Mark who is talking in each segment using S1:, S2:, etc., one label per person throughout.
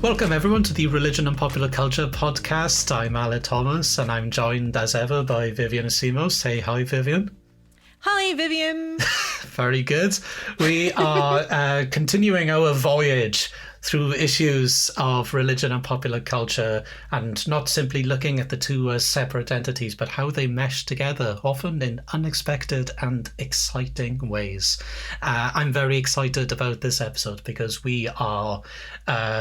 S1: Welcome everyone to the Religion and Popular Culture podcast. I'm Ale Thomas and I'm joined as ever by Vivian Asimos. Say hi, Vivian.
S2: Hi, Vivian.
S1: Very good. We are continuing our voyage through issues of religion and popular culture, and not simply looking at the two as separate entities, but how they mesh together, often in unexpected and exciting ways. I'm very excited about this episode because we are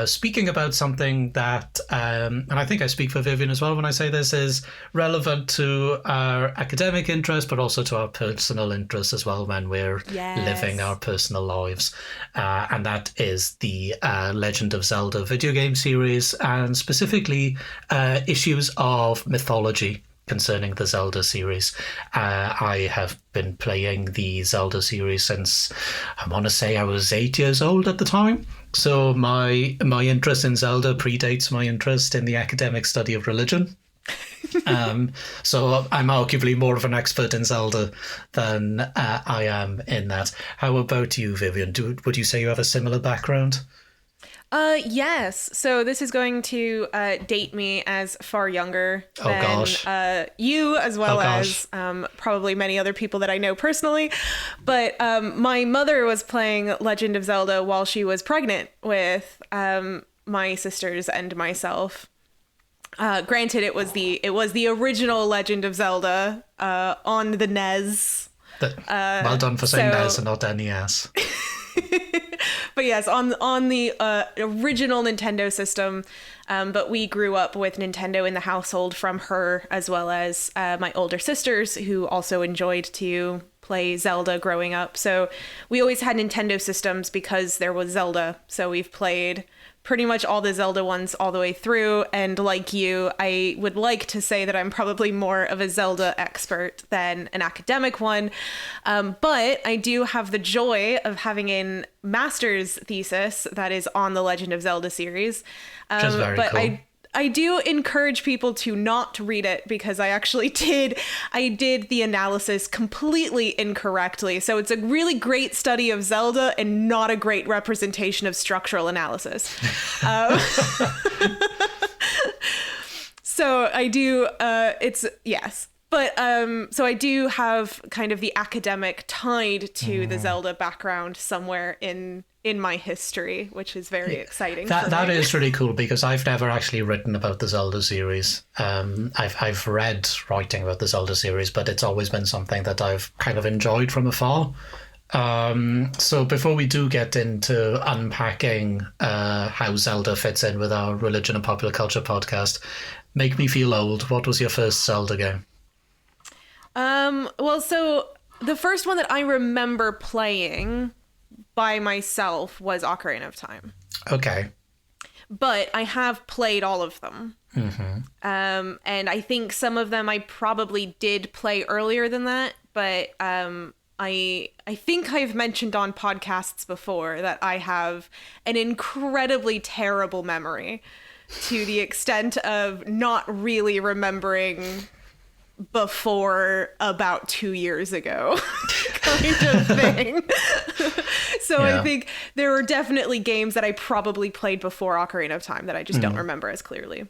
S1: speaking about something that, and I think I speak for Vivian as well when I say this, is relevant to our academic interest, but also to our personal interest as well when we're living our personal lives. And that is the Legend of Zelda video game series, and specifically issues of mythology concerning the Zelda series. I have been playing the Zelda series since, I want to say I was 8 years old at the time. So my interest in Zelda predates my interest in the academic study of religion. So I'm arguably more of an expert in Zelda than I am in that. How about you, Vivian? Would you say you have a similar background?
S2: Yes. So this is going to date me as far younger than you, as well as probably many other people that I know personally. But my mother was playing Legend of Zelda while she was pregnant with my sisters and myself. Granted, it was the original Legend of Zelda on the NES.
S1: Well done for saying NES and not NES.
S2: But yes, on the original Nintendo system, but we grew up with Nintendo in the household from her, as well as my older sisters who also enjoyed to play Zelda growing up. So we always had Nintendo systems because there was Zelda. So we've played pretty much all the Zelda ones all the way through. And like you, I would like to say that I'm probably more of a Zelda expert than an academic one. But I do have the joy of having a master's thesis that is on the Legend of Zelda series.
S1: Which is very cool.
S2: I do encourage people to not read it because I actually did the analysis completely incorrectly. So it's a really great study of Zelda and not a great representation of structural analysis. So I do, yes. But so I do have kind of the academic tied to the Zelda background somewhere in my history, which is very exciting.
S1: That is really cool because I've never actually written about the Zelda series. I've read writing about the Zelda series, but it's always been something that I've kind of enjoyed from afar. So before we do get into unpacking how Zelda fits in with our religion and popular culture podcast, make me feel old. What was your first Zelda game?
S2: Well, so the first one that I remember playing by myself was Ocarina of Time.
S1: Okay.
S2: But I have played all of them. Mm-hmm. And I think some of them I probably did play earlier than that, but I think I've mentioned on podcasts before that I have an incredibly terrible memory to the extent of not really remembering before about 2 years ago kind of thing. So yeah. I think there were definitely games that I probably played before Ocarina of Time that I just don't remember as clearly.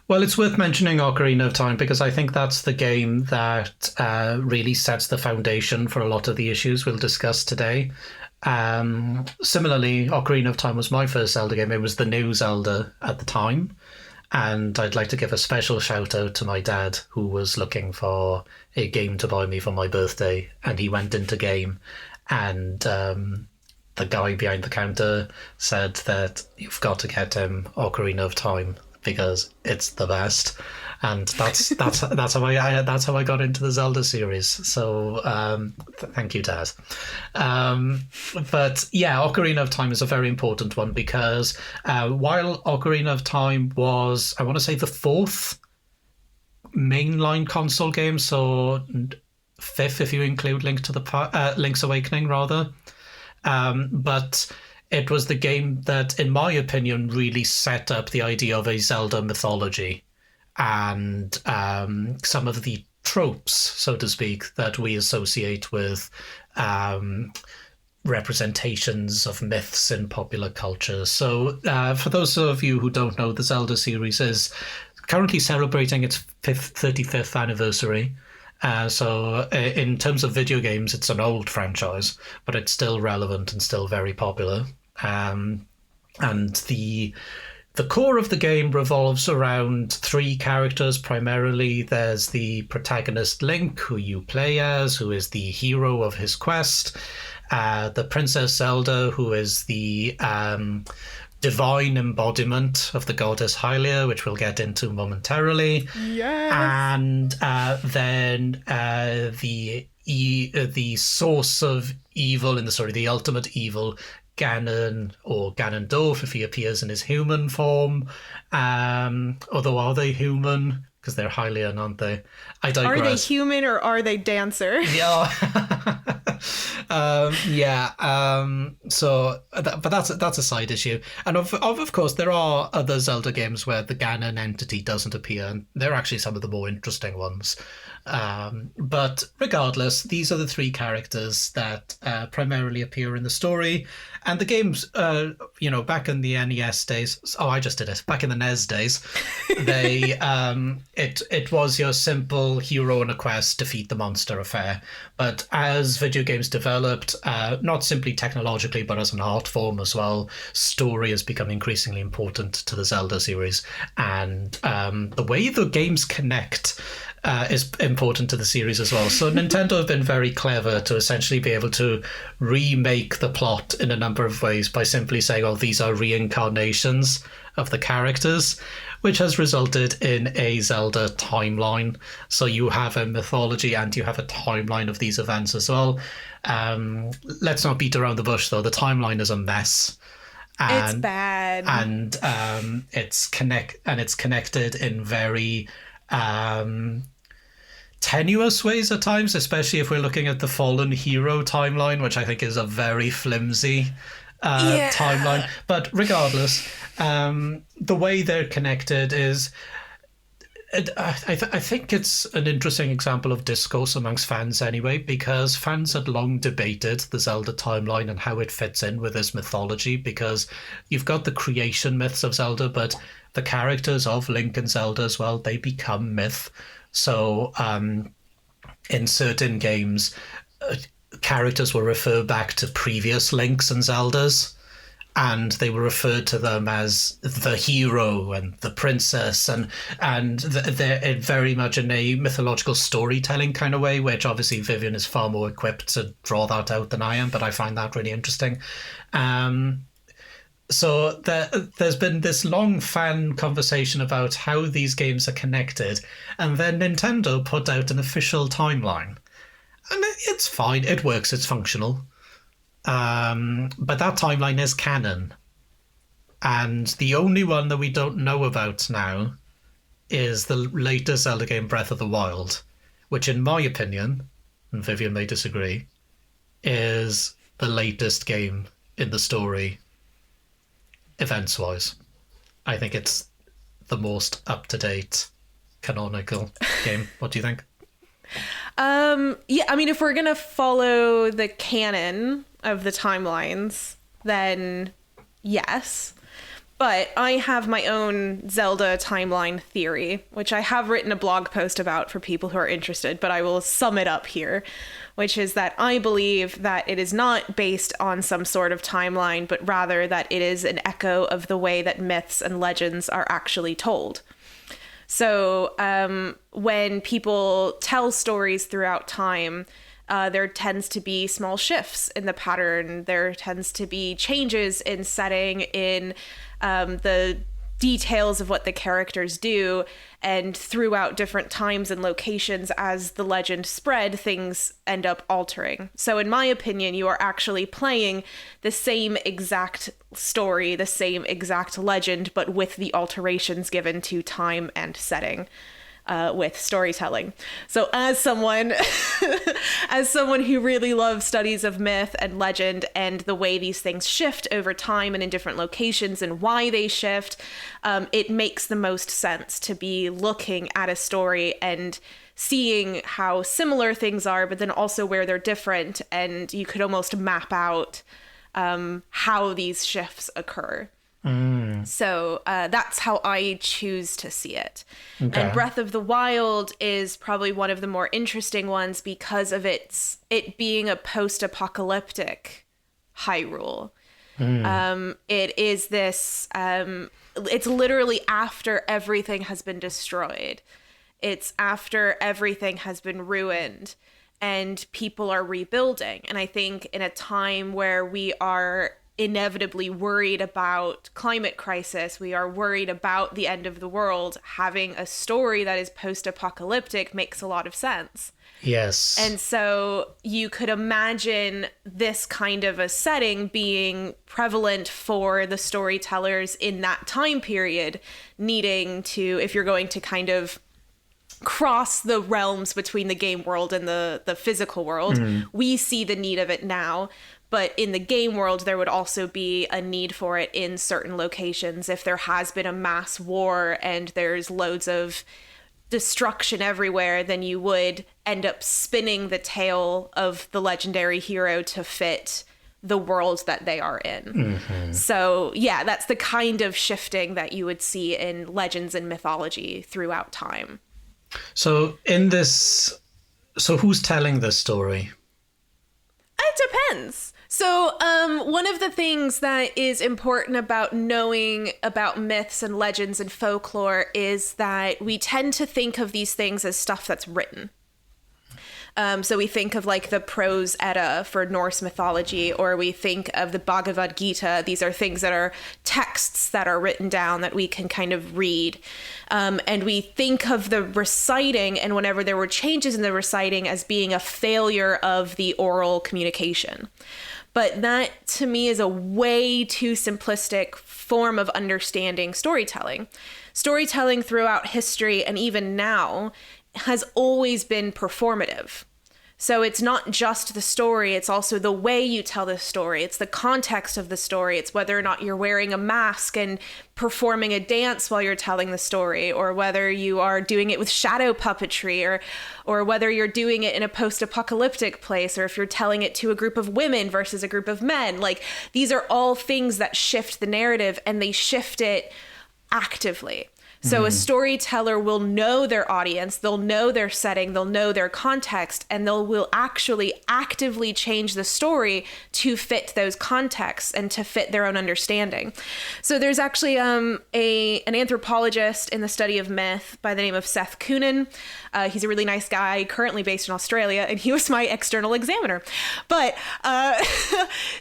S1: Well, it's worth mentioning Ocarina of Time because I think that's the game that really sets the foundation for a lot of the issues we'll discuss today. Similarly, Ocarina of Time was my first Zelda game. It was the new Zelda at the time. And I'd like to give a special shout out to my dad, who was looking for a game to buy me for my birthday. And he went into game and the guy behind the counter said that you've got to get him Ocarina of Time because it's the best. And that's how I got into the Zelda series. So thank you, Dad. But yeah, Ocarina of Time is a very important one because while Ocarina of Time was, I want to say, the fourth mainline console game, so fifth if you include Link's Awakening, rather. But it was the game that, in my opinion, really set up the idea of a Zelda mythology. And some of the tropes, so to speak, that we associate with representations of myths in popular culture. So, for those of you who don't know, the Zelda series is currently celebrating its 35th anniversary. In terms of video games, it's an old franchise, but it's still relevant and still very popular. And the core of the game revolves around three characters primarily. There's the protagonist Link, who you play as, who is the hero of his quest. The Princess Zelda, who is the divine embodiment of the goddess Hylia, which we'll get into momentarily.
S2: Yes.
S1: And then the source of evil in the story, the ultimate evil, Ganon, or Ganondorf if he appears in his human form. Although, are they human? Because they're Hylian, aren't they? I digress.
S2: Are they human or are they dancer?
S1: Yeah. But that's a side issue. And of course, there are other Zelda games where the Ganon entity doesn't appear, and they're actually some of the more interesting ones. But regardless, these are the three characters that primarily appear in the story. And the games, back in the NES days. Oh, I just did it. Back in the NES days, they it was your simple hero on a quest, defeat the monster affair. But as video games developed, not simply technologically, but as an art form as well, story has become increasingly important to the Zelda series. And the way the games connect is important to the series as well. So Nintendo have been very clever to essentially be able to remake the plot in a number of ways by simply saying, oh, these are reincarnations of the characters, which has resulted in a Zelda timeline. So you have a mythology and you have a timeline of these events as well. Let's not beat around the bush, though. The timeline is a mess.
S2: It's bad.
S1: And it's connected in very tenuous ways at times, especially if we're looking at the Fallen Hero timeline, which I think is a very flimsy timeline. But regardless, the way they're connected is, I think it's an interesting example of discourse amongst fans anyway, because fans had long debated the Zelda timeline and how it fits in with this mythology, because you've got the creation myths of Zelda, but the characters of Link and Zelda as well, they become myth. So in certain games, characters will refer back to previous Links and Zeldas, and they were referred to them as the hero and the princess, and they're very much in a mythological storytelling kind of way, which obviously Vivian is far more equipped to draw that out than I am, but I find that really interesting. So there's been this long fan conversation about how these games are connected, and then Nintendo put out an official timeline. And it's fine, it works, it's functional. But that timeline is canon. And the only one that we don't know about now is the latest Zelda game, Breath of the Wild, which in my opinion, and Vivian may disagree, is the latest game in the story. Events-wise, I think it's the most up-to-date canonical game. What do you think?
S2: Yeah, I mean, if we're gonna follow the canon of the timelines, then yes. But I have my own Zelda timeline theory, which I have written a blog post about for people who are interested, but I will sum it up here, which is that I believe that it is not based on some sort of timeline, but rather that it is an echo of the way that myths and legends are actually told. So when people tell stories throughout time, there tends to be small shifts in the pattern. There tends to be changes in setting, in the details of what the characters do, and throughout different times and locations as the legend spread, things end up altering. So in my opinion, you are actually playing the same exact story, the same exact legend, but with the alterations given to time and setting. With storytelling. So as someone who really loves studies of myth and legend and the way these things shift over time and in different locations and why they shift, it makes the most sense to be looking at a story and seeing how similar things are, but then also where they're different. And you could almost map out how these shifts occur. So that's how I choose to see it.
S1: Okay.
S2: And Breath of the Wild is probably one of the more interesting ones because of it being a post-apocalyptic Hyrule. It is this, it's literally after everything has been destroyed. It's after everything has been ruined and people are rebuilding. And I think in a time where we are inevitably worried about climate crisis, we are worried about the end of the world, having a story that is post-apocalyptic makes a lot of sense.
S1: Yes.
S2: And so you could imagine this kind of a setting being prevalent for the storytellers in that time period, needing to, if you're going to kind of cross the realms between the game world and the physical world, we see the need of it now. But in the game world, there would also be a need for it in certain locations. If there has been a mass war and there's loads of destruction everywhere, then you would end up spinning the tale of the legendary hero to fit the world that they are in. So yeah, that's the kind of shifting that you would see in legends and mythology throughout time.
S1: So who's telling this story?
S2: It depends. So one of the things that is important about knowing about myths and legends and folklore is that we tend to think of these things as stuff that's written. So we think of like the prose Edda for Norse mythology, or we think of the Bhagavad Gita. These are things that are texts that are written down that we can kind of read. And we think of the reciting, and whenever there were changes in the reciting, as being a failure of the oral communication. But that, to me, is a way too simplistic form of understanding storytelling. Storytelling throughout history, and even now, has always been performative. So it's not just the story, it's also the way you tell the story. It's the context of the story. It's whether or not you're wearing a mask and performing a dance while you're telling the story, or whether you are doing it with shadow puppetry, or whether you're doing it in a post-apocalyptic place, or if you're telling it to a group of women versus a group of men. Like, these are all things that shift the narrative, and they shift it actively. So a storyteller will know their audience, they'll know their setting, they'll know their context, and will actually actively change the story to fit those contexts and to fit their own understanding. So there's actually an anthropologist in the study of myth by the name of Seth Kunin. He's a really nice guy, currently based in Australia, and he was my external examiner. But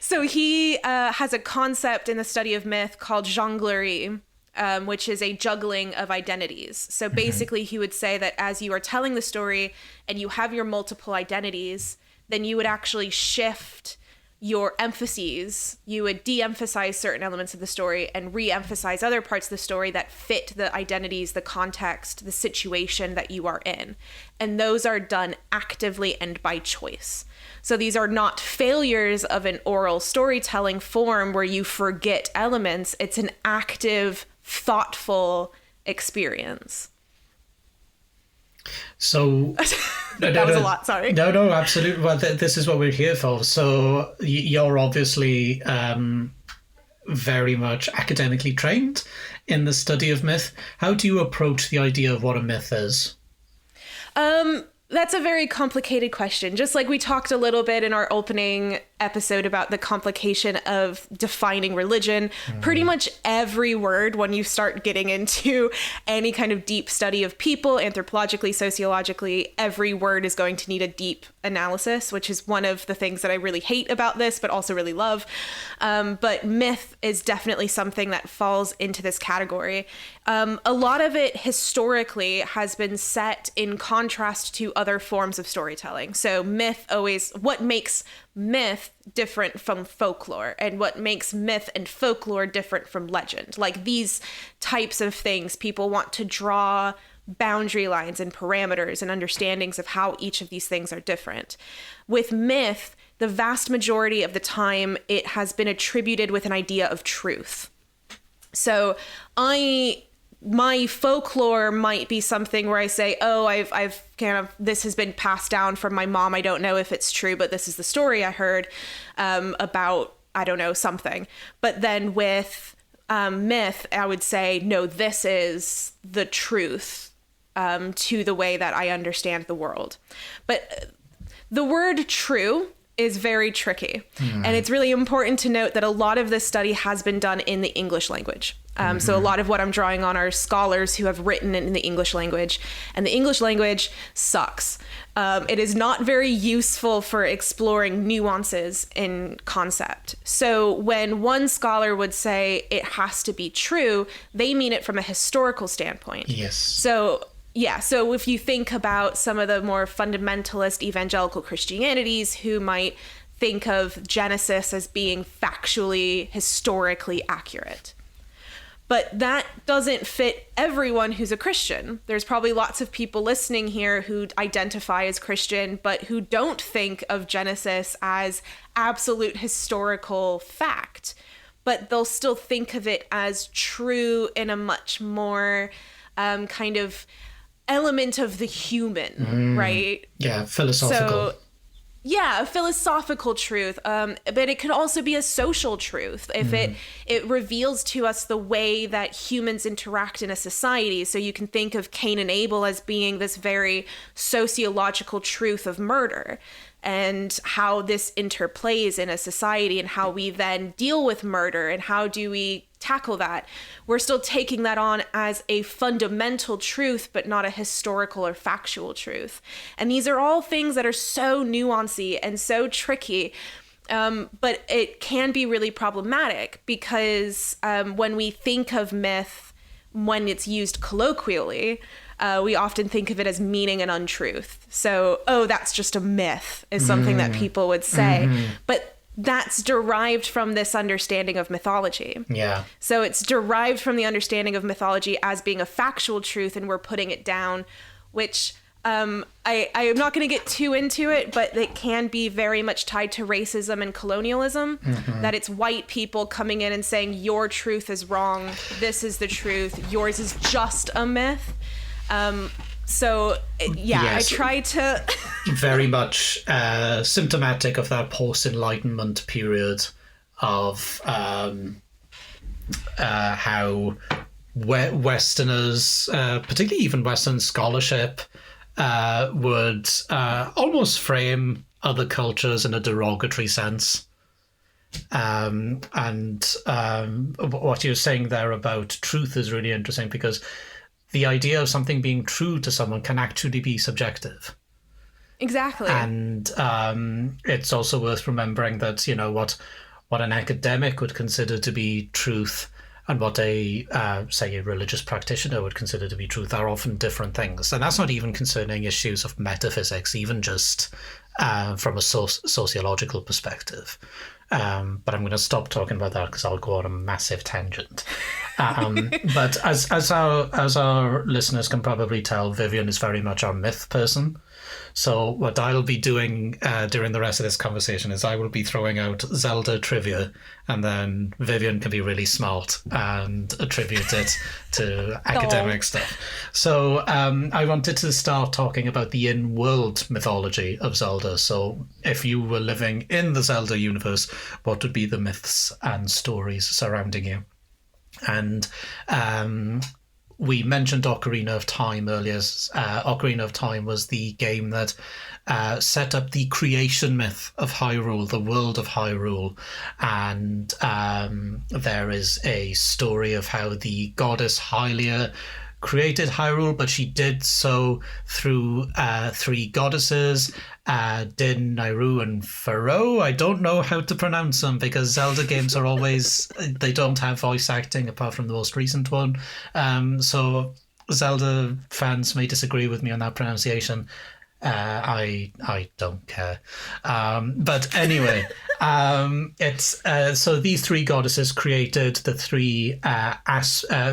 S2: so he has a concept in the study of myth called jonglerie, which is a juggling of identities. So basically, he would say that as you are telling the story and you have your multiple identities, then you would actually shift your emphases. You would de-emphasize certain elements of the story and re-emphasize other parts of the story that fit the identities, the context, the situation that you are in. And those are done actively and by choice. So these are not failures of an oral storytelling form where you forget elements. It's an active, thoughtful experience.
S1: So
S2: that was a lot, sorry.
S1: No, absolutely. Well, this is what we're here for. So you're obviously very much academically trained in the study of myth. How do you approach the idea of what a myth is?
S2: That's a very complicated question. Just like we talked a little bit in our opening episode about the complication of defining religion, pretty much every word, when you start getting into any kind of deep study of people, anthropologically, sociologically, every word is going to need a deep analysis, which is one of the things that I really hate about this, but also really love. But myth is definitely something that falls into this category. A lot of it historically has been set in contrast to other forms of storytelling. So what makes myth different from folklore, and what makes myth and folklore different from legend? Like, these types of things, people want to draw boundary lines and parameters and understandings of how each of these things are different. With myth, the vast majority of the time, it has been attributed with an idea of truth. So I my folklore might be something where I say, oh, I've kind of, this has been passed down from my mom. I don't know if it's true, but this is the story I heard about, I don't know, something. But then with myth, I would say, no, this is the truth to the way that I understand the world. But the word true is very tricky. And it's really important to note that a lot of this study has been done in the English language. So a lot of what I'm drawing on are scholars who have written in the English language, and the English language sucks. It is not very useful for exploring nuances in concept. So when one scholar would say it has to be true, they mean it from a historical standpoint.
S1: Yes.
S2: So if you think about some of the more fundamentalist evangelical Christianities who might think of Genesis as being factually, historically accurate. But that doesn't fit everyone who's a Christian. There's probably lots of people listening here who identify as Christian, but who don't think of Genesis as absolute historical fact. But they'll still think of it as true in a much more kind of element of the human, right?
S1: Yeah, philosophical.
S2: So, yeah, a philosophical truth, but it could also be a social truth if it reveals to us the way that humans interact in a society. So you can think of Cain and Abel as being this very sociological truth of murder and how this interplays in a society and how we then deal with murder and how do we tackle that. We're still taking that on as a fundamental truth, but not a historical or factual truth. And these are all things that are so nuancy and so tricky. But it can be really problematic because when we think of myth, when it's used colloquially, we often think of it as meaning an untruth. So, oh, that's just a myth is something that people would say. But that's derived from this understanding of mythology.
S1: Yeah.
S2: So it's derived from the understanding of mythology as being a factual truth, and we're putting it down, which I am not going to get too into it, but it can be very much tied to racism and colonialism, that it's white people coming in and saying, your truth is wrong, this is the truth, yours is just a myth. Yes. I try to...
S1: Very much symptomatic of that post-Enlightenment period of how Westerners, particularly even Western scholarship, would almost frame other cultures in a derogatory sense. And what you're saying there about truth is really interesting, because the idea of something being true to someone can actually be subjective.
S2: Exactly.
S1: And it's also worth remembering that, you know, what an academic would consider to be truth and what a religious practitioner would consider to be truth are often different things. And that's not even concerning issues of metaphysics, even just from a sociological perspective. But I'm going to stop talking about that because I'll go on a massive tangent. But as our listeners can probably tell, Vivian is very much our myth person. So what I'll be doing during the rest of this conversation is I will be throwing out Zelda trivia, and then Vivian can be really smart and attribute it to academic stuff. So I wanted to start talking about the in-world mythology of Zelda. So if you were living in the Zelda universe, what would be the myths and stories surrounding you? And we mentioned Ocarina of Time earlier. Ocarina of Time was the game that set up the creation myth of Hyrule, the world of Hyrule. And there is a story of how the goddess Hylia created Hyrule, but she did so through three goddesses, Din, Nayru, and Pharaoh. I don't know how to pronounce them because Zelda games are always, they don't have voice acting apart from the most recent one. So Zelda fans may disagree with me on that pronunciation. I don't care. But anyway, it's so these three goddesses created the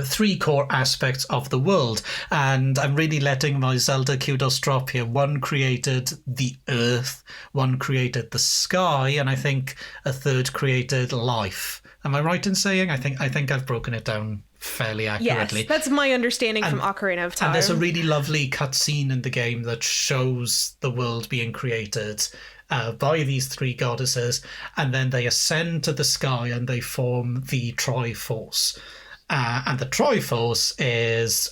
S1: three core aspects of the world, and I'm really letting my Zelda kudos drop here. One created the earth, one created the sky, and I think a third created life. Am I right in saying? I think I've broken it down fairly accurately.
S2: Yes, that's my understanding from Ocarina of Time.
S1: And there's a really lovely cutscene in the game that shows the world being created by these three goddesses, and then they ascend to the sky and they form the Triforce. And the Triforce is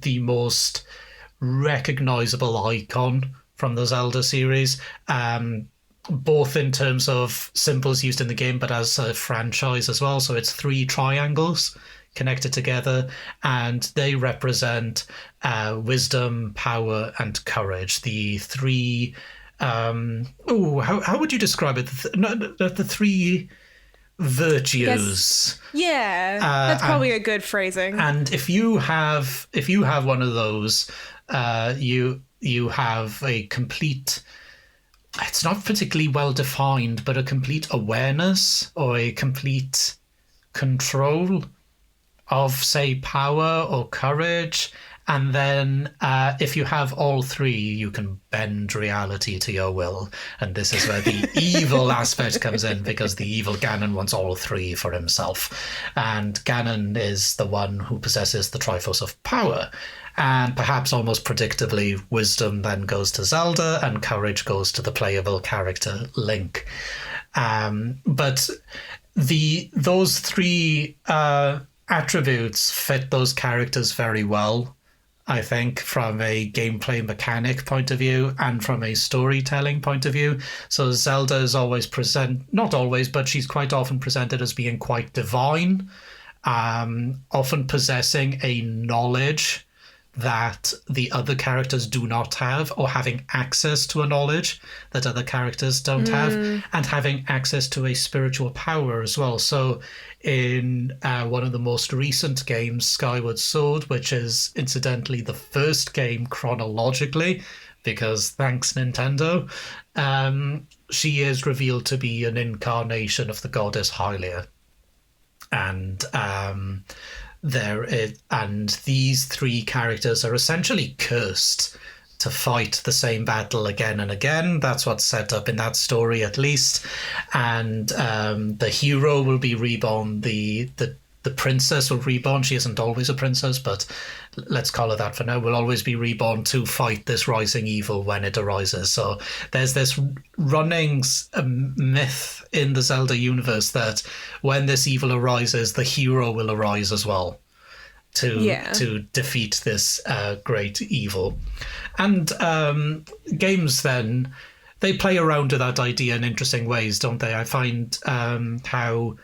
S1: the most recognizable icon from the Zelda series, both in terms of symbols used in the game, but as a franchise as well. So it's three triangles connected together, and they represent wisdom, power, and courage. The three. How would you describe it? The three virtues.
S2: Yeah, that's probably a good phrasing.
S1: And if you have one of those, you have a complete. It's not particularly well defined, but a complete awareness or a complete control of, say, power or courage. And then if you have all three, you can bend reality to your will. And this is where the evil aspect comes in, because the evil Ganon wants all three for himself. And Ganon is the one who possesses the Triforce of Power. And perhaps almost predictably, wisdom then goes to Zelda and courage goes to the playable character Link. But those three attributes fit those characters very well, I think, from a gameplay mechanic point of view and from a storytelling point of view. So Zelda is always not always, but she's quite often presented as being quite divine, often possessing a knowledge that the other characters do not have, or having access to a knowledge that other characters don't have, and having access to a spiritual power as well. So in one of the most recent games, Skyward Sword, which is incidentally the first game chronologically, because thanks Nintendo, she is revealed to be an incarnation of the goddess Hylia. And these three characters are essentially cursed to fight the same battle again and again. That's what's set up in that story, at least. And the hero will be reborn. The princess will reborn. She isn't always a princess, but let's call her that for now. Will always be reborn to fight this rising evil when it arises. So there's this running myth in the Zelda universe that when this evil arises, the hero will arise as well to defeat this great evil. And games then, they play around with that idea in interesting ways, don't they? I find how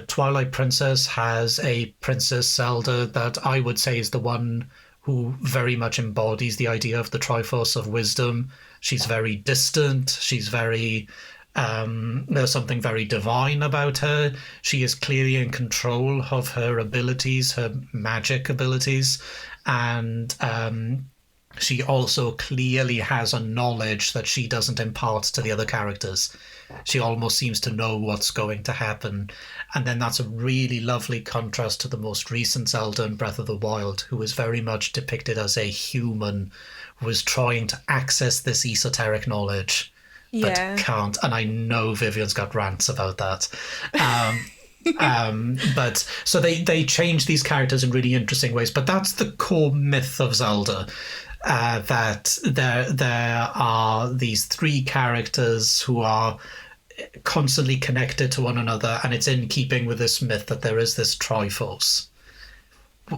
S1: Twilight Princess has a Princess Zelda that I would say is the one who very much embodies the idea of the Triforce of Wisdom. She's very distant. She's very... there's something very divine about her. She is clearly in control of her abilities, her magic abilities, and she also clearly has a knowledge that she doesn't impart to the other characters. She almost seems to know what's going to happen. And then that's a really lovely contrast to the most recent Zelda in Breath of the Wild, who is very much depicted as a human who is trying to access this esoteric knowledge, but can't. And I know Vivian's got rants about that. But so they change these characters in really interesting ways. But that's the core myth of Zelda. That there are these three characters who are constantly connected to one another, and it's in keeping with this myth that there is this Triforce.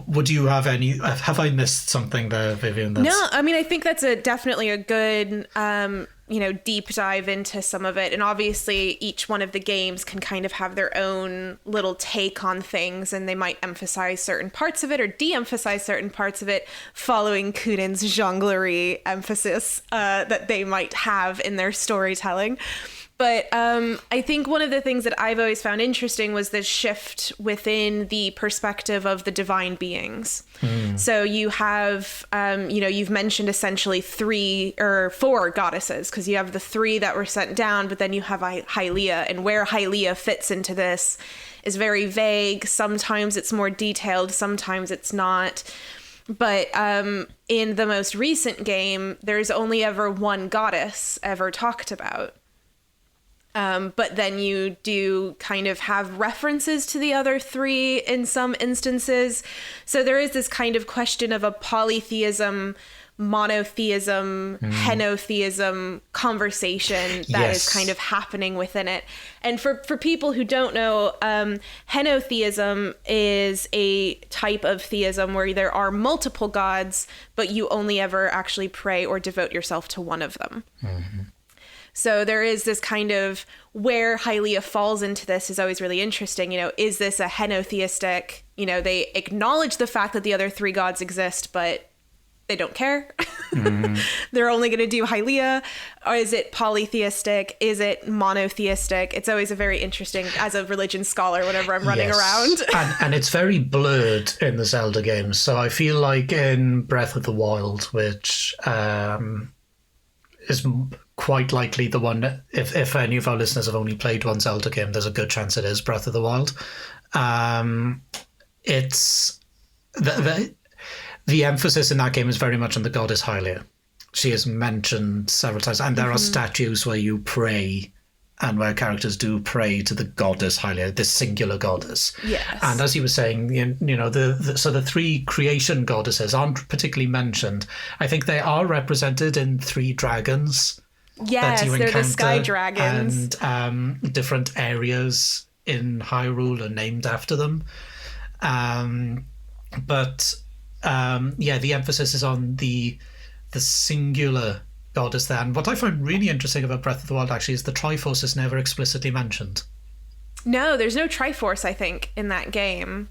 S1: Would you have I missed something there, Vivian?
S2: No, I mean, I think that's definitely a good deep dive into some of it. And obviously each one of the games can kind of have their own little take on things, and they might emphasize certain parts of it or de-emphasize certain parts of it following Kunin's jonglery emphasis that they might have in their storytelling. But I think one of the things that I've always found interesting was this shift within the perspective of the divine beings. So you have, you've mentioned essentially 3 or 4 goddesses, because you have the 3 that were sent down, but then you have Hylia, and where Hylia fits into this is very vague. Sometimes it's more detailed, sometimes it's not. But in the most recent game, there's only ever one goddess ever talked about. But then you do kind of have references to the other three in some instances. So there is this kind of question of a polytheism, monotheism, henotheism conversation that is kind of happening within it. And for people who don't know, henotheism is a type of theism where there are multiple gods, but you only ever actually pray or devote yourself to one of them. So there is this kind of where Hylia falls into this is always really interesting. You know, is this a henotheistic, you know, they acknowledge the fact that the other three gods exist, but they don't care. They're only going to do Hylia. Or is it polytheistic? Is it monotheistic? It's always a very interesting, as a religion scholar, whenever I'm running around.
S1: and it's very blurred in the Zelda games. So I feel like in Breath of the Wild, which is quite likely the one, if any of our listeners have only played one Zelda game, there's a good chance it is Breath of the Wild. It's the emphasis in that game is very much on the goddess Hylia. She is mentioned several times, and there are statues where you pray, and where characters do pray to the goddess Hylia, this singular goddess.
S2: Yes.
S1: And as you were saying, you know, so the three creation goddesses aren't particularly mentioned. I think they are represented in three dragons.
S2: Yes, they're the sky dragons.
S1: And different areas in Hyrule are named after them. But the emphasis is on the singular goddess there. And what I find really interesting about Breath of the Wild actually is the Triforce is never explicitly mentioned.
S2: No, there's no Triforce, I think, in that game.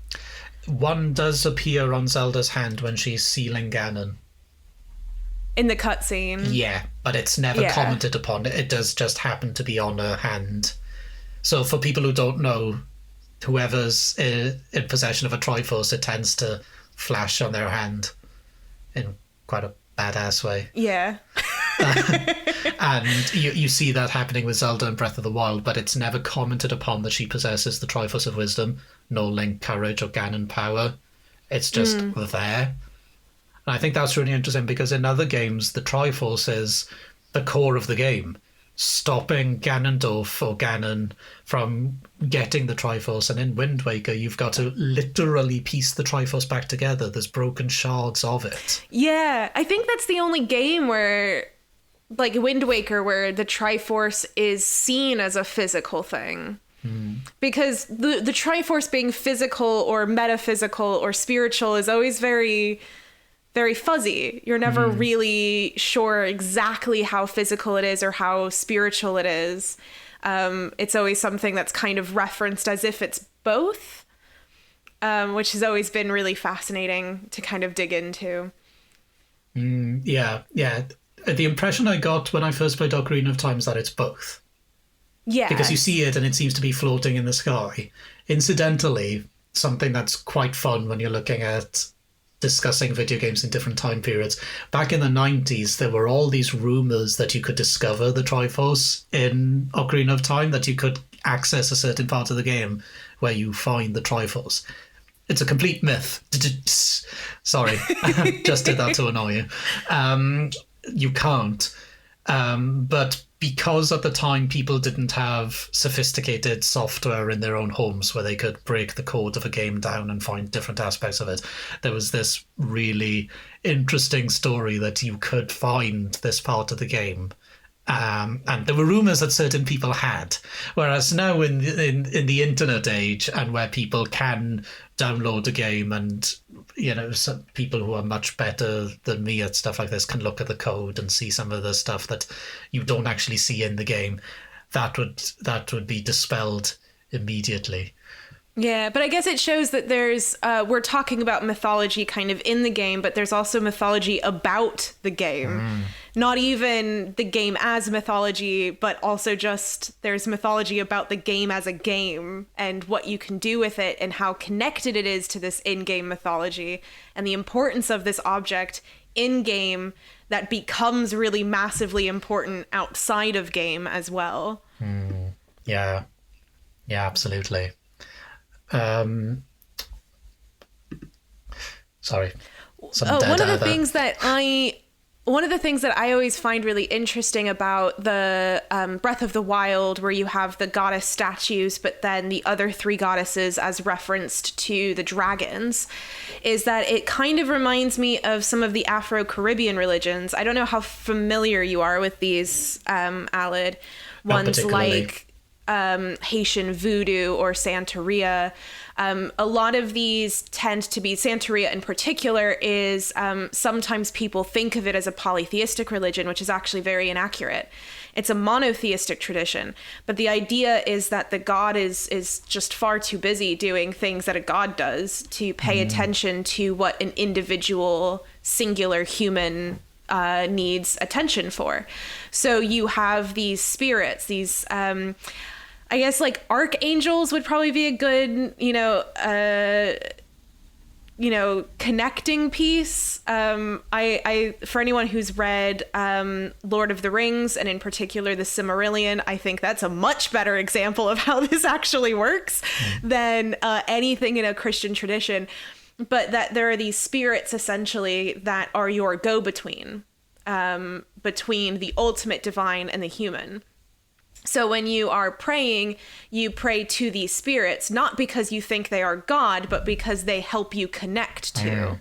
S1: One does appear on Zelda's hand when she's sealing Ganon.
S2: In the cutscene.
S1: Yeah, but it's never commented upon. It does just happen to be on her hand. So for people who don't know, whoever's in possession of a Triforce, it tends to flash on their hand in quite a badass way.
S2: Yeah.
S1: And you see that happening with Zelda in Breath of the Wild, but it's never commented upon that she possesses the Triforce of Wisdom, no Link Courage or Ganon Power. It's just there. And I think that's really interesting because in other games, the Triforce is the core of the game, stopping Ganondorf or Ganon from getting the Triforce. And in Wind Waker, you've got to literally piece the Triforce back together. There's broken shards of it.
S2: Yeah, I think that's the only game where, like Wind Waker, where the Triforce is seen as a physical thing. Because the Triforce being physical or metaphysical or spiritual is always very, very fuzzy. You're never really sure exactly how physical it is or how spiritual it is. It's always something that's kind of referenced as if it's both, which has always been really fascinating to kind of dig into.
S1: Yeah. The impression I got when I first played Ocarina of Time is that it's both.
S2: Yeah.
S1: Because you see it and it seems to be floating in the sky. Incidentally, something that's quite fun when you're looking at discussing video games in different time periods. Back in the 90s, there were all these rumors that you could discover the Triforce in Ocarina of Time, that you could access a certain part of the game where you find the Triforce. It's a complete myth. Sorry, just did that to annoy you. You can't. But because at the time people didn't have sophisticated software in their own homes where they could break the code of a game down and find different aspects of it, there was this really interesting story that you could find this part of the game. And there were rumors that certain people had, whereas now in the internet age, and where people can download a game, and you know, some people who are much better than me at stuff like this can look at the code and see some of the stuff that you don't actually see in the game, that would be dispelled immediately.
S2: Yeah, but I guess it shows that there's, we're talking about mythology kind of in the game, but there's also mythology about the game. Not even the game as mythology, but also just there's mythology about the game as a game and what you can do with it and how connected it is to this in-game mythology and the importance of this object in-game that becomes really massively important outside of game as well.
S1: Yeah, absolutely. Sorry.
S2: One of the things that I one of the things that I always find really interesting about the Breath of the Wild, where you have the goddess statues, but then the other three goddesses as referenced to the dragons, is that it kind of reminds me of some of the Afro-Caribbean religions. I don't know how familiar you are with these, Alid. Ones like Haitian voodoo or Santeria. A lot of these tend to be, Santeria in particular is sometimes people think of it as a polytheistic religion, which is actually very inaccurate. It's a monotheistic tradition, but the idea is that the god is just far too busy doing things that a god does to pay attention to what an individual singular human needs attention for. So you have these spirits, these I guess like archangels would probably be a good, connecting piece. I for anyone who's read Lord of the Rings, and in particular the Silmarillion, I think that's a much better example of how this actually works than anything in a Christian tradition. But that there are these spirits essentially that are your go-between between the ultimate divine and the human. So when you are praying, you pray to these spirits, not because you think they are God, but because they help you connect to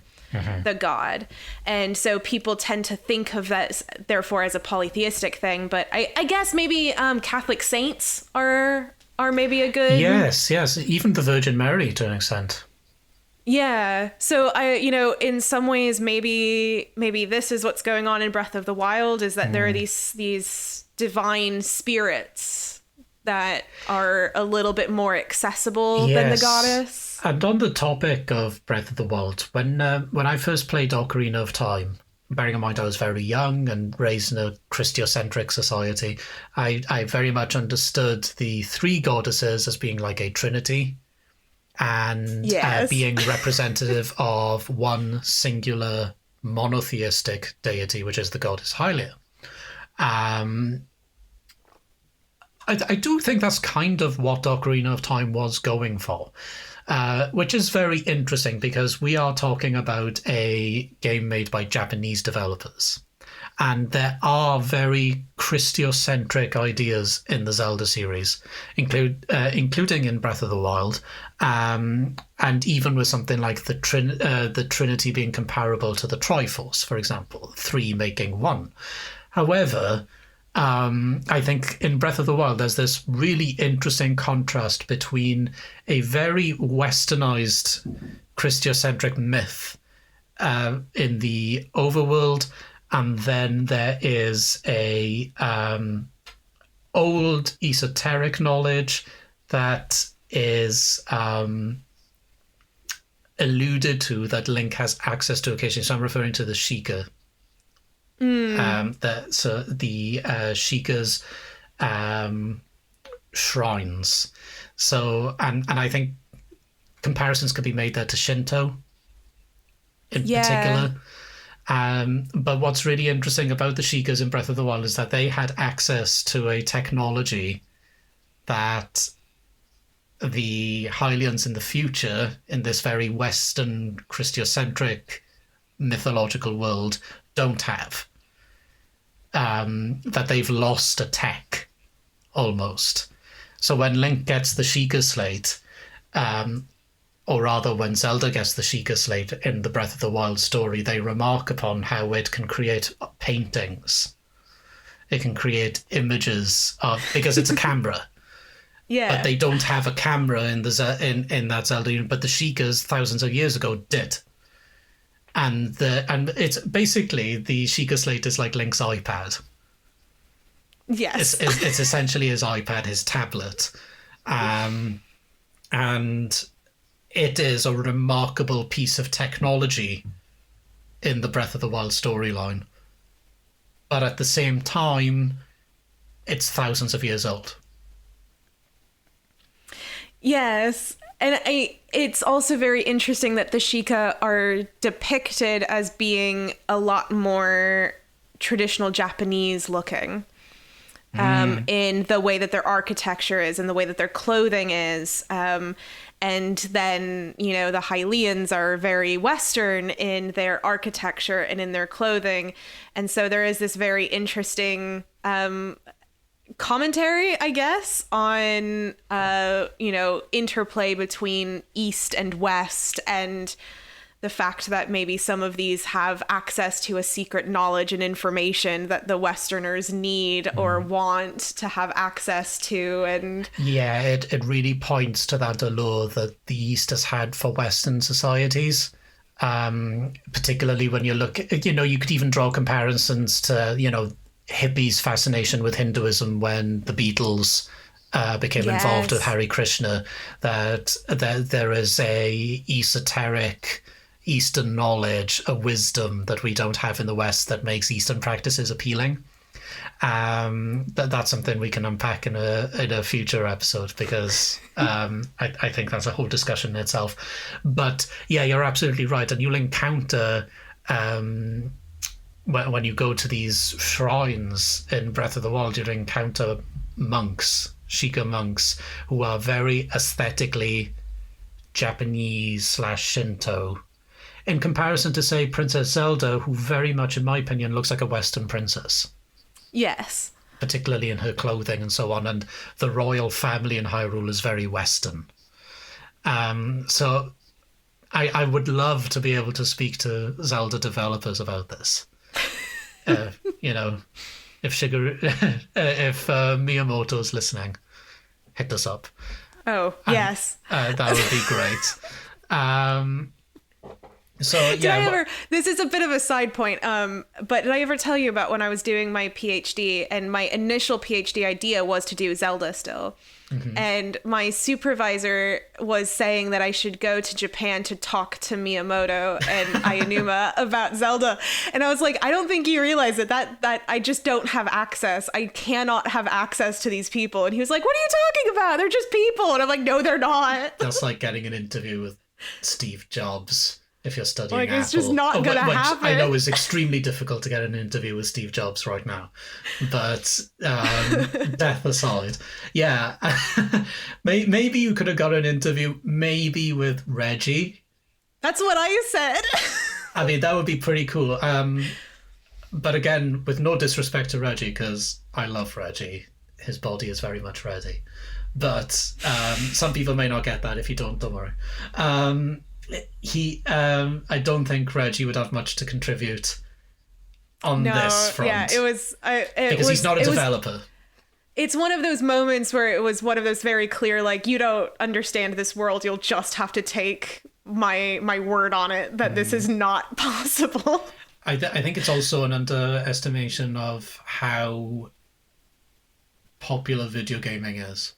S2: the God. And so people tend to think of that, therefore, as a polytheistic thing. But I guess maybe Catholic saints are maybe a good...
S1: Yes, even the Virgin Mary to an extent.
S2: Yeah. So in some ways, maybe this is what's going on in Breath of the Wild, is that there are these divine spirits that are a little bit more accessible than the goddess.
S1: And on the topic of Breath of the Wild, when I first played Ocarina of Time, bearing in mind I was very young and raised in a Christocentric society, I very much understood the three goddesses as being like a trinity, and being representative of one singular monotheistic deity, which is the goddess Hylia. I do think that's kind of what Ocarina of Time was going for, which is very interesting because we are talking about a game made by Japanese developers. And there are very Christocentric ideas in the Zelda series, including in Breath of the Wild, and even with something like the Trinity being comparable to the Triforce, for example, three making one. However, I think in Breath of the Wild, there's this really interesting contrast between a very westernized Christocentric myth in the overworld, and then there is a old esoteric knowledge that is alluded to, that Link has access to occasionally. So I'm referring to the Sheikah. The Sheikah's shrines. So and I think comparisons could be made there to Shinto in particular. But what's really interesting about the Sheikahs in Breath of the Wild is that they had access to a technology that the Hylians in the future, in this very Western Christocentric mythological world, don't have. That they've lost a tech, almost. So when Link gets the Sheikah Slate, or rather when Zelda gets the Sheikah Slate in the Breath of the Wild story, they remark upon how it can create paintings. It can create images because it's a camera.
S2: Yeah.
S1: But they don't have a camera in that Zelda unit, but the Sheikahs thousands of years ago did. And it's basically, the Sheikah Slate is like Link's iPad.
S2: Yes.
S1: It's essentially his iPad, his tablet. And it is a remarkable piece of technology in the Breath of the Wild storyline. But at the same time, it's thousands of years old.
S2: Yes. And it's also very interesting that the Sheikah are depicted as being a lot more traditional Japanese looking. in the way that their architecture is and the way that their clothing is. And then, the Hylians are very Western in their architecture and in their clothing. And so there is this very interesting commentary, I guess, on, interplay between East and West, and the fact that maybe some of these have access to a secret knowledge and information that the Westerners need or want to have access to. And
S1: yeah, it really points to that allure that the East has had for Western societies. Particularly when you look, you could even draw comparisons to, hippies' fascination with Hinduism when the Beatles became involved with Hare Krishna, that there is a esoteric Eastern knowledge, a wisdom that we don't have in the West that makes Eastern practices appealing. That's something we can unpack in a future episode, because I think that's a whole discussion in itself. But yeah, you're absolutely right, and you'll encounter when you go to these shrines in Breath of the Wild, you'll encounter monks, Shika monks, who are very aesthetically Japanese/Shinto, in comparison to, say, Princess Zelda, who very much, in my opinion, looks like a Western princess.
S2: Yes.
S1: Particularly in her clothing and so on, and the royal family in Hyrule is very Western. So I would love to be able to speak to Zelda developers about this. If Miyamoto's listening, hit us up.
S2: Oh, yes.
S1: That would be great.
S2: This is a bit of a side point, but did I ever tell you about when I was doing my PhD, and my initial PhD idea was to do Zelda still. Mm-hmm. And my supervisor was saying that I should go to Japan to talk to Miyamoto and Aonuma about Zelda. And I was like, I don't think you realize that I just don't have access. I cannot have access to these people. And he was like, what are you talking about? They're just people. And I'm like, no, they're not.
S1: That's like getting an interview with Steve Jobs. If you're studying Apple.
S2: It's just not going to happen.
S1: I know it's extremely difficult to get an interview with Steve Jobs right now. But death aside, yeah. Maybe you could have got an interview maybe with Reggie.
S2: That's what I said.
S1: I mean, that would be pretty cool. But again, with no disrespect to Reggie, because I love Reggie. His body is very much ready. But some people may not get that. If you don't worry. I don't think Reggie would have much to contribute on this front. Yeah, because he's not a developer.
S2: It's one of those moments where it was one of those very clear, like, you don't understand this world. You'll just have to take my word on it that this is not possible.
S1: I think it's also an underestimation of how popular video gaming is,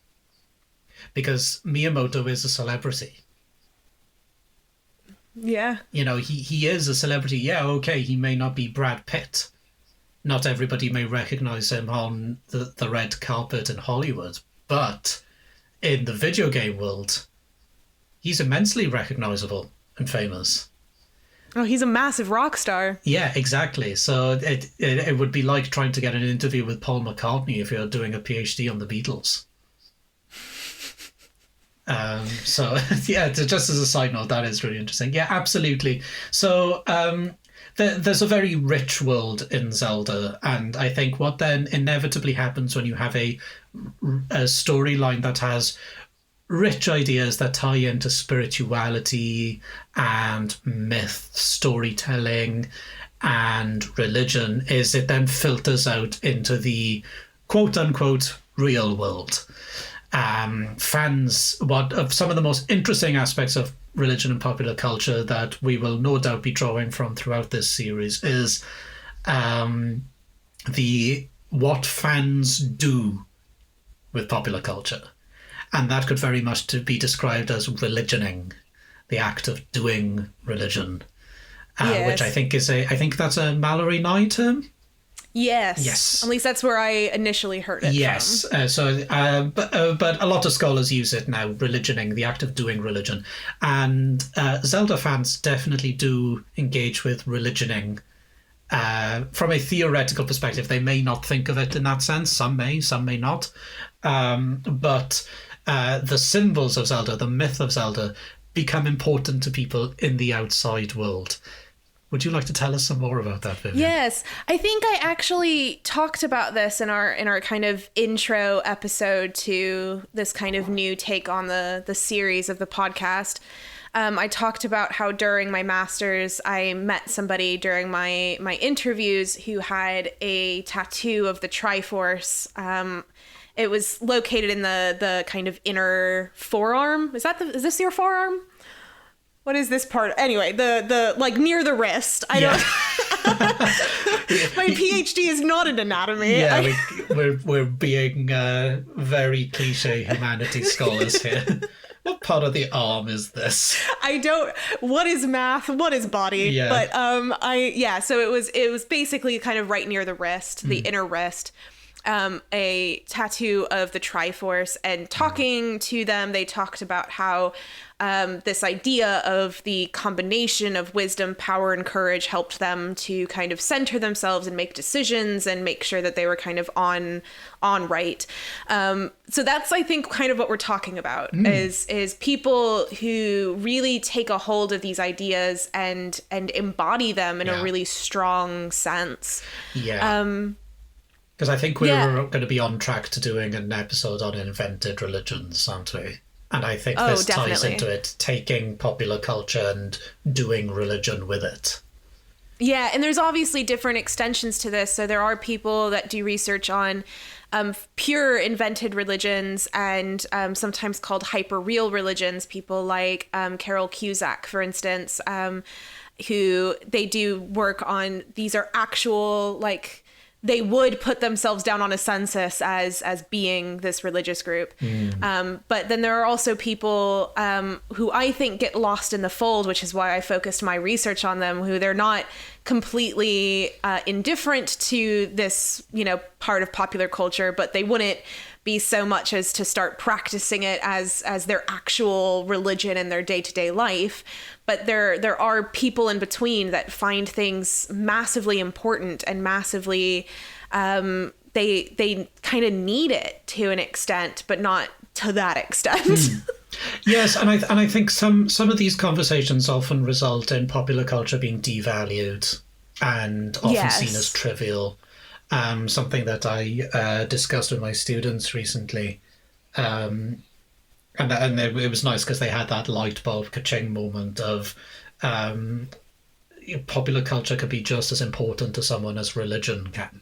S1: because Miyamoto is a celebrity.
S2: Yeah.
S1: He is a celebrity. Yeah, okay, he may not be Brad Pitt. Not everybody may recognize him on the red carpet in Hollywood. But in the video game world, he's immensely recognizable and famous.
S2: Oh, he's a massive rock star. Yeah,
S1: exactly. So it would be like trying to get an interview with Paul McCartney if you're doing a PhD on the Beatles. So yeah, just as a side note, that is really interesting. Yeah, absolutely. So there's a very rich world in Zelda, and I think what then inevitably happens when you have a storyline that has rich ideas that tie into spirituality and myth, storytelling, and religion, is it then filters out into the quote unquote real world. Fans, what of some of the most interesting aspects of religion and popular culture that we will no doubt be drawing from throughout this series is what fans do with popular culture, and that could very much be described as religioning, the act of doing religion, which I think that's a Mallory Nye term.
S2: Yes. At least that's where I initially heard it
S1: from. But a lot of scholars use it now, religioning, the act of doing religion. And Zelda fans definitely do engage with religioning from a theoretical perspective, they may not think of it in that sense. Some may not. But the symbols of Zelda, the myth of Zelda, become important to people in the outside world. Would you like to tell us some more about that, Vivian?
S2: Yes, I think I actually talked about this in our kind of intro episode to this kind of new take on the series of the podcast. I talked about how during my master's, I met somebody during my interviews who had a tattoo of the Triforce. It was located in the kind of inner forearm. Is this your forearm? What is this part? Anyway, the like near the wrist. I don't. My PhD is not in anatomy.
S1: Yeah, we're being very cliche humanities scholars here. What part of the arm is this? I
S2: don't. What is math? What is body?
S1: Yeah.
S2: But So it was basically kind of right near the wrist, the inner wrist. A tattoo of the Triforce, and talking to them, they talked about how this idea of the combination of wisdom, power, and courage helped them to kind of center themselves and make decisions and make sure that they were kind of on right. So that's, I think, kind of what we're talking about is people who really take a hold of these ideas and embody them in a really strong sense.
S1: Yeah. Because I think we're going to be on track to doing an episode on invented religions, aren't we? And I think this ties into it, taking popular culture and doing religion with it.
S2: Yeah, and there's obviously different extensions to this. So there are people that do research on pure invented religions and sometimes called hyper-real religions. People like Carol Cusack, for instance, who they do work on. These are actual, like, they would put themselves down on a census as being this religious group. But then there are also people who I think get lost in the fold, which is why I focused my research on them, who they're not completely indifferent to this, part of popular culture, but they wouldn't be so much as to start practicing it as their actual religion in their day-to-day life. But there are people in between that find things massively important and massively they kind of need it to an extent, but not to that extent.
S1: Yes, and I think some of these conversations often result in popular culture being devalued and often seen as trivial. Something that I discussed with my students recently. And it was nice because they had that light bulb ka-ching moment of popular culture could be just as important to someone as religion can.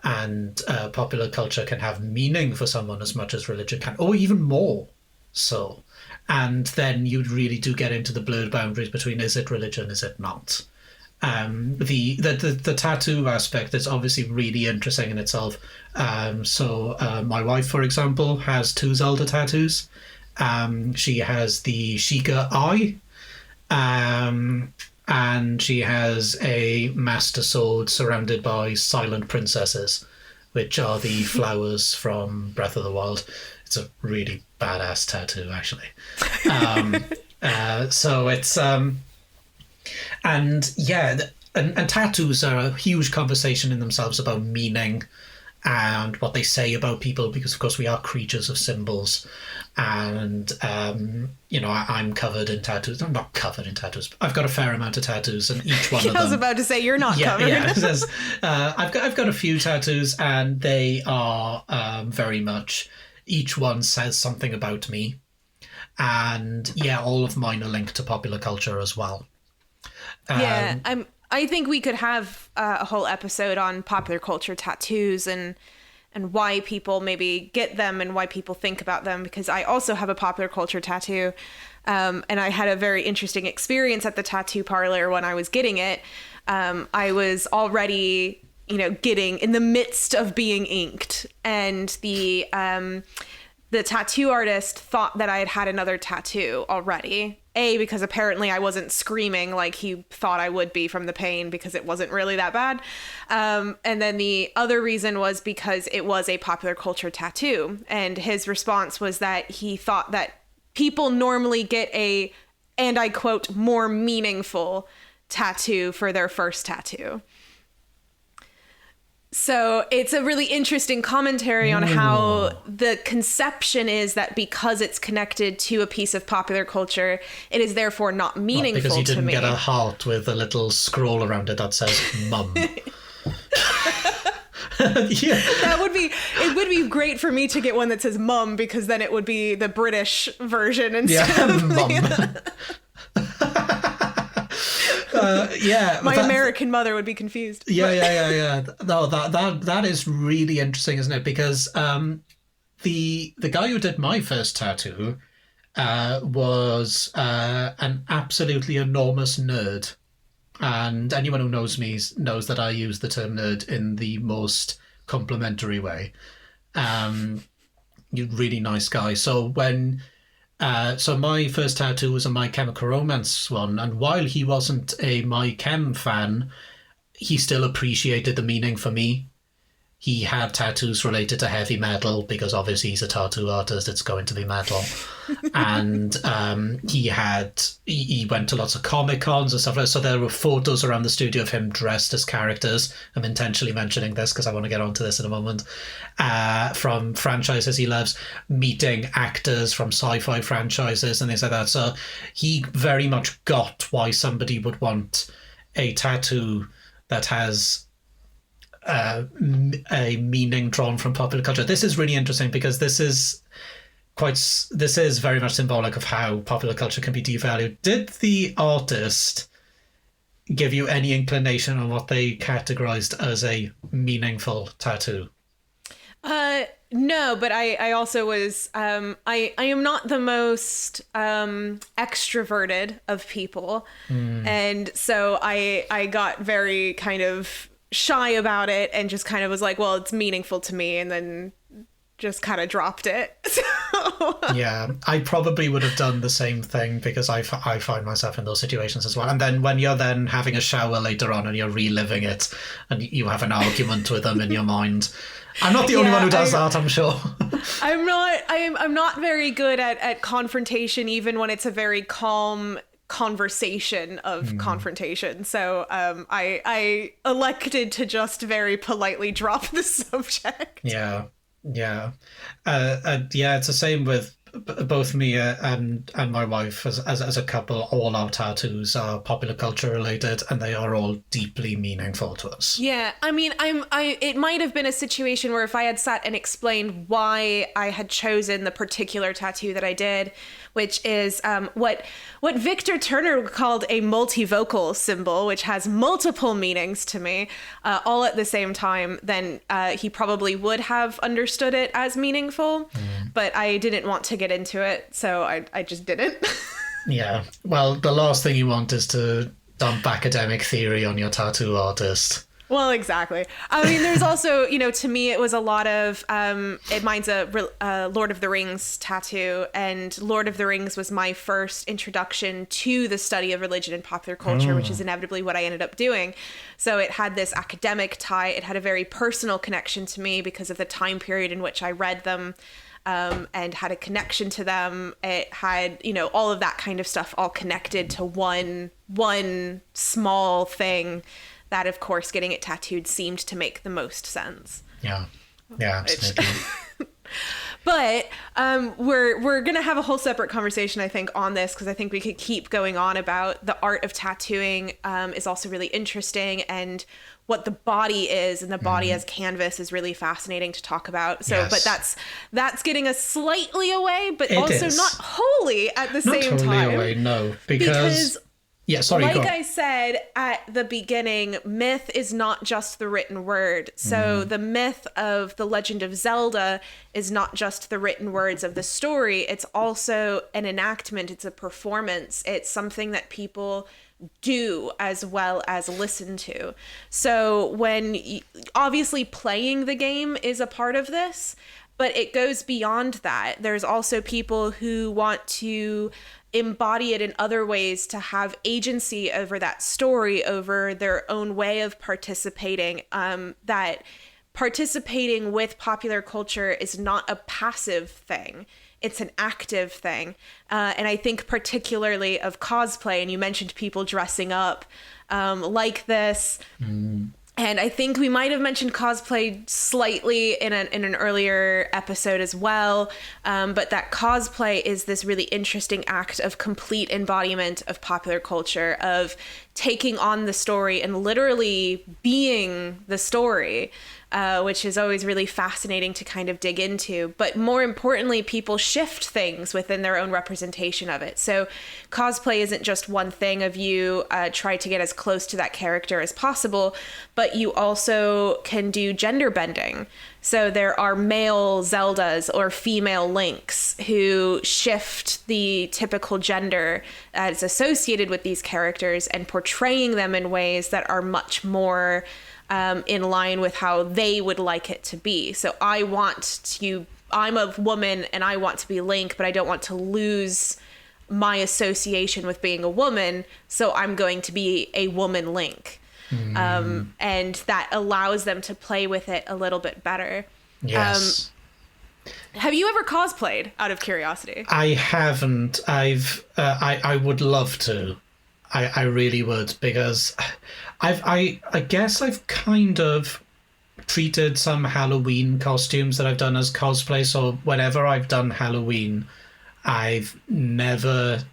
S1: And popular culture can have meaning for someone as much as religion can, or even more so. And then you really do get into the blurred boundaries between is it religion, is it not? The tattoo aspect is obviously really interesting in itself. So my wife, for example, has 2 Zelda tattoos. She has the Sheikah Eye, and she has a Master Sword surrounded by silent princesses, which are the flowers from Breath of the Wild. It's a really badass tattoo, actually. So it's... And tattoos are a huge conversation in themselves about meaning and what they say about people, because of course we are creatures of symbols. And I'm covered in tattoos. I'm not covered in tattoos, but I've got a fair amount of tattoos, and each one of them.
S2: I was about to say you're not covered.
S1: I've got a few tattoos, and they are very much, each one says something about me, and all of mine are linked to popular culture as well.
S2: I think we could have a whole episode on popular culture tattoos and why people maybe get them and why people think about them, because I also have a popular culture tattoo, and I had a very interesting experience at the tattoo parlor when I was getting it. I was already, getting in the midst of being inked, and the tattoo artist thought that I had had another tattoo already. Because apparently I wasn't screaming like he thought I would be from the pain, because it wasn't really that bad. And then the other reason was because it was a popular culture tattoo. And his response was that he thought that people normally get and I quote, more meaningful tattoo for their first tattoo. So it's a really interesting commentary on how the conception is that because it's connected to a piece of popular culture, it is therefore not meaningful to me.
S1: Because you didn't get a heart with a little scroll around it that says mum. Yeah.
S2: It would be great for me to get one that says mum, because then it would be the British version instead of
S1: mum.
S2: My American mother would be confused.
S1: Yeah. No, that is really interesting, isn't it? Because the guy who did my first tattoo was an absolutely enormous nerd. And anyone who knows me knows that I use the term nerd in the most complimentary way. You're a really nice guy. So so my first tattoo was a My Chemical Romance one, and while he wasn't a My Chem fan, he still appreciated the meaning for me. He had tattoos related to heavy metal because obviously he's a tattoo artist, it's going to be metal. And he went to lots of Comic Cons and stuff like that. So there were photos around the studio of him dressed as characters. I'm intentionally mentioning this because I want to get onto this in a moment. From franchises he loves, meeting actors from sci-fi franchises and things like that. So he very much got why somebody would want a tattoo that has a meaning drawn from popular culture. This is really interesting because this is very much symbolic of how popular culture can be devalued. Did the artist give you any inclination on what they categorized as a meaningful tattoo?
S2: No, but I also was I am not the most extroverted of people, and so I got very kind of shy about it and just kind of was like, well, it's meaningful to me, and then just kind of dropped it.
S1: Yeah, I probably would have done the same thing because I find myself in those situations as well. And then when you're then having a shower later on and you're reliving it and you have an argument with them in your mind. I'm not the only one who does that, I'm sure.
S2: I'm not very good at confrontation, even when it's a very calm conversation of confrontation. So I elected to just very politely drop the subject.
S1: Yeah. It's the same with both me and my wife as a couple. All our tattoos are popular culture related, and they are all deeply meaningful to us.
S2: Yeah, I mean, it might have been a situation where if I had sat and explained why I had chosen the particular tattoo that I did, which is what Victor Turner called a multivocal symbol, which has multiple meanings to me, all at the same time, then he probably would have understood it as meaningful. But I didn't want to get into it, so I just didn't.
S1: Yeah, well, the last thing you want is to dump academic theory on your tattoo artist.
S2: Well, exactly. I mean, there's also, to me, it was a lot of, mine's a Lord of the Rings tattoo, and Lord of the Rings was my first introduction to the study of religion and popular culture, which is inevitably what I ended up doing. So it had this academic tie. It had a very personal connection to me because of the time period in which I read them, and had a connection to them. It had, all of that kind of stuff all connected to one small thing. That, of course, getting it tattooed seemed to make the most sense.
S1: Yeah, absolutely.
S2: But we're going to have a whole separate conversation, I think, on this, because I think we could keep going on about the art of tattooing is also really interesting, and what the body is, and the body as canvas is really fascinating to talk about. So, yes. But that's getting us slightly away, but it also is. Not wholly at the same time. Not
S1: totally away, no, because yeah, sorry.
S2: Like I said at the beginning, myth is not just the written word. So the myth of the Legend of Zelda is not just the written words of the story. It's also an enactment. It's a performance. It's something that people do as well as listen to. So obviously playing the game is a part of this, but it goes beyond that. There's also people who want to embody it in other ways to have agency over that story, over their own way of participating, that participating with popular culture is not a passive thing. it's an active thing. And I think particularly of cosplay, and you mentioned people dressing up like this. And I think we might have mentioned cosplay slightly in an earlier episode as well. But that cosplay is this really interesting act of complete embodiment of popular culture, of taking on the story and literally being the story, which is always really fascinating to kind of dig into. But more importantly, people shift things within their own representation of it. So cosplay isn't just one thing of you try to get as close to that character as possible, but you also can do gender bending. So there are male Zeldas or female Links who shift the typical gender that's associated with these characters and portraying them in ways that are much more in line with how they would like it to be. So I'm a woman and I want to be Link, but I don't want to lose my association with being a woman. So I'm going to be a woman Link. And that allows them to play with it a little bit better.
S1: Yes.
S2: Have you ever cosplayed, out of curiosity?
S1: I haven't. I would love to. I really would, because I guess I've kind of treated some Halloween costumes that I've done as cosplay. So whenever I've done Halloween, I've never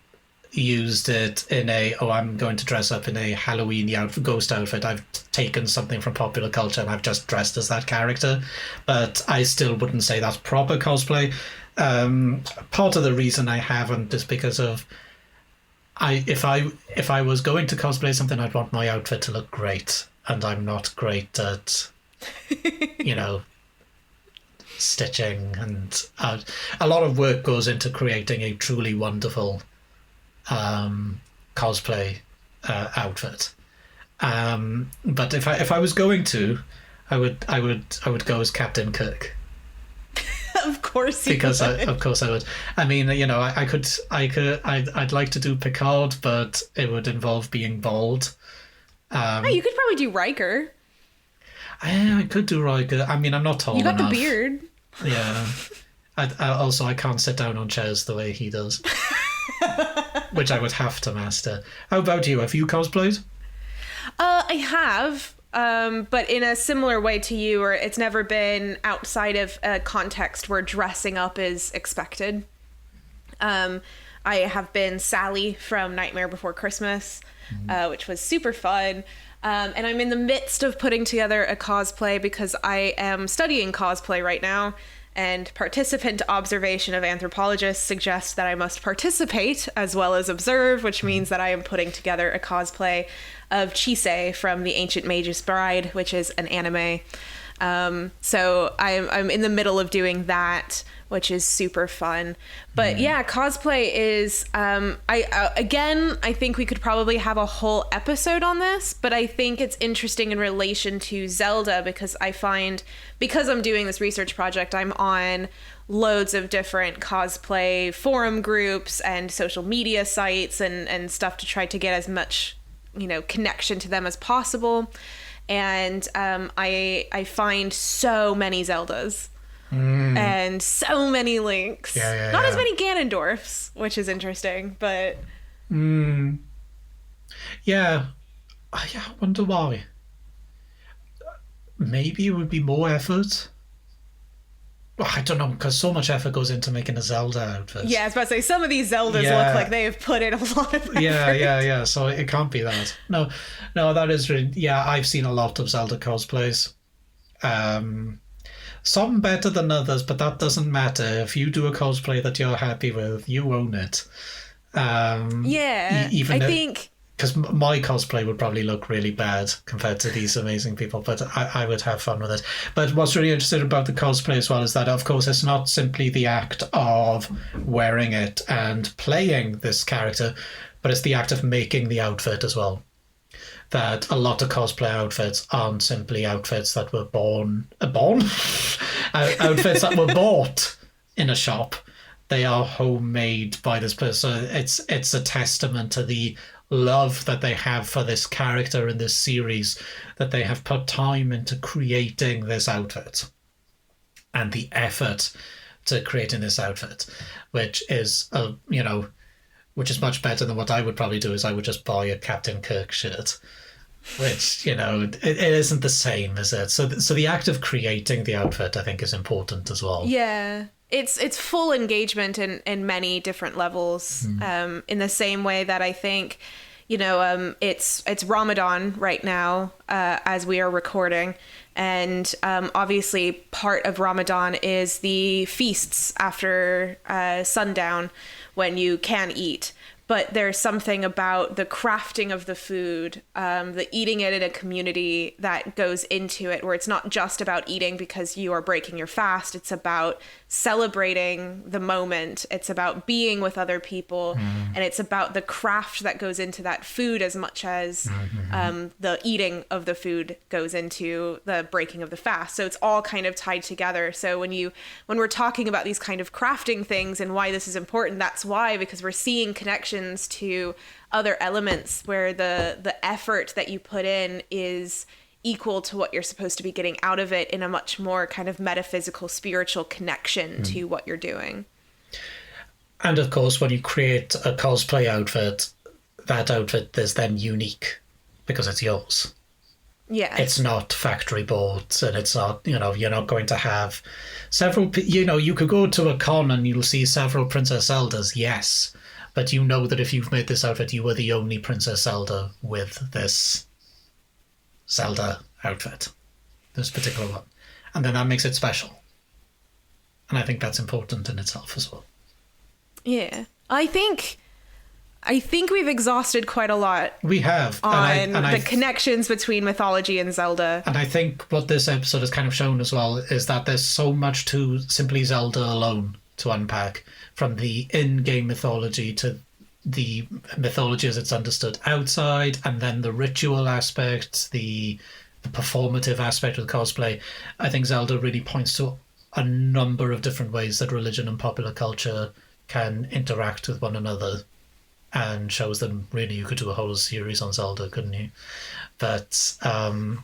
S1: used it in I'm going to dress up in a Halloween ghost outfit. I've taken something from popular culture and I've just dressed as that character, but I still wouldn't say that's proper cosplay. Part of the reason I haven't is because of if I was going to cosplay something, I'd want my outfit to look great, and I'm not great at stitching, and a lot of work goes into creating a truly wonderful cosplay outfit. But if I was going to, I would go as Captain Kirk.
S2: Of course you
S1: because
S2: would.
S1: Of course I would. I mean, I'd like to do Picard, but it would involve being bald.
S2: You could probably do Riker.
S1: I could do Riker. I mean, I'm not tall enough.
S2: You got the beard.
S1: Yeah. I can't sit down on chairs the way he does. Which I would have to master. How about you? Have you cosplayed?
S2: I have, but in a similar way to you, or it's never been outside of a context where dressing up is expected. I have been Sally from Nightmare Before Christmas, which was super fun. And I'm in the midst of putting together a cosplay because I am studying cosplay right now. And participant observation of anthropologists suggests that I must participate as well as observe, which means that I am putting together a cosplay of Chisei from The Ancient Mage's Bride, which is an anime. So I'm in the middle of doing that, which is super fun. But yeah, cosplay is, I think we could probably have a whole episode on this, but I think it's interesting in relation to Zelda because I find, because I'm doing this research project, I'm on loads of different cosplay forum groups and social media sites and stuff to try to get as much, connection to them as possible. And I find so many Zeldas. And so many Links. Not as many Ganondorfs, which is interesting, but...
S1: Yeah. I wonder why. Maybe it would be more effort. Well, I don't know, because so much effort goes into making a Zelda outfit.
S2: Yeah, I was about to say, some of these Zeldas look like they have put in a lot of effort.
S1: Yeah. So it can't be that. No, that is really... Yeah, I've seen a lot of Zelda cosplays. Some better than others, but that doesn't matter. If you do a cosplay that you're happy with, you own it. Because my cosplay would probably look really bad compared to these amazing people, but I would have fun with it. But what's really interesting about the cosplay as well is that, of course, it's not simply the act of wearing it and playing this character, but it's the act of making the outfit as well. That a lot of cosplay outfits aren't simply outfits that were outfits that were bought in a shop. They are homemade by this person. It's a testament to the love that they have for this character in this series, that they have put time into creating this outfit and the effort to creating this outfit, which is which is much better than what I would probably do. Is I would just buy a Captain Kirk shirt, which it isn't the same, is it? So the act of creating the outfit, I think, is important as well.
S2: Yeah. It's full engagement in many different levels. In the same way that I think, it's Ramadan right now as we are recording, and obviously part of Ramadan is the feasts after sundown when you can eat. But there's something about the crafting of the food, the eating it in a community that goes into it, where it's not just about eating because you are breaking your fast. It's about celebrating the moment. It's about being with other people. And it's about the craft that goes into that food as much as the eating of the food goes into the breaking of the fast. So it's all kind of tied together. So when we're talking about these kind of crafting things and why this is important, that's why, because we're seeing connections to other elements where the effort that you put in is equal to what you're supposed to be getting out of it in a much more kind of metaphysical, spiritual connection to what you're doing.
S1: And of course, when you create a cosplay outfit, that outfit is then unique because it's yours.
S2: Yeah.
S1: It's not factory bought, and it's not, you're not going to have several, you could go to a con and you'll see several Princess Zeldas, yes. But you know that if you've made this outfit, you were the only Princess Zelda with this Zelda outfit, this particular one. And then that makes it special. And I think that's important in itself as well.
S2: Yeah. I think we've exhausted quite a lot.
S1: We have.
S2: On the connections between mythology and Zelda. And
S1: I think what this episode has kind of shown as well is that there's so much to simply Zelda alone to unpack, from the in-game mythology to the mythology as it's understood outside, and then the ritual aspect, the performative aspect of the cosplay. I think Zelda really points to a number of different ways that religion and popular culture can interact with one another, and shows them, really, you could do a whole series on Zelda, couldn't you? But I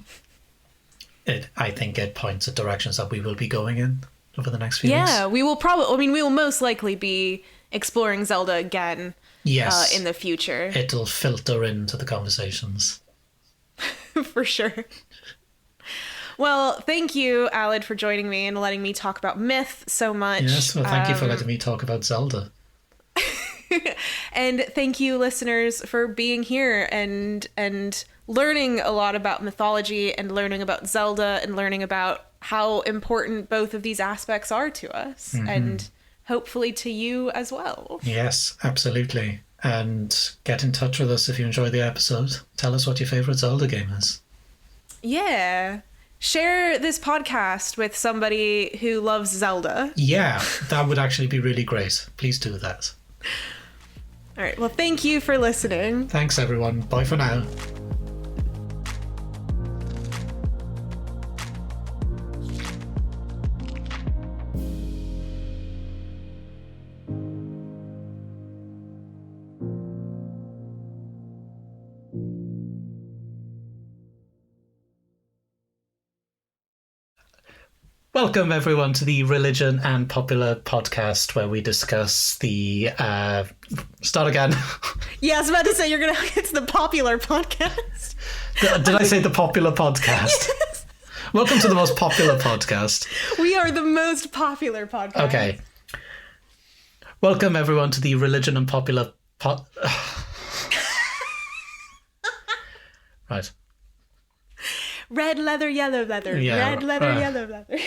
S1: think it points at directions that we will be going in over the next few weeks.
S2: Yeah, we will most likely be exploring Zelda again in the future.
S1: It'll filter into the conversations.
S2: For sure. Well, thank you, Aled, for joining me and letting me talk about myth so much.
S1: Yes, well, thank you for letting me talk about Zelda.
S2: And thank you, listeners, for being here and learning a lot about mythology and learning about Zelda and learning about how important both of these aspects are to us, and hopefully to you as well. Yes,
S1: absolutely. And get in touch with us if you enjoy the episode. Tell us what your favourite Zelda game is.
S2: Yeah. Share this podcast with somebody who loves Zelda.
S1: Yeah, that would actually be really great. Please do that.
S2: All right. Well, thank you for listening.
S1: Thanks, everyone. Bye for now. Welcome, everyone, to the Religion and Popular podcast, where we discuss the... Start again.
S2: Yeah, I was about to say, it's the popular podcast.
S1: Did I say the popular podcast?
S2: Yes.
S1: Welcome to the most popular podcast.
S2: We are the most popular podcast.
S1: Okay. Welcome, everyone, to the Religion and Popular Right.
S2: Red leather, yellow leather.
S1: Yeah,
S2: Red leather, yellow leather.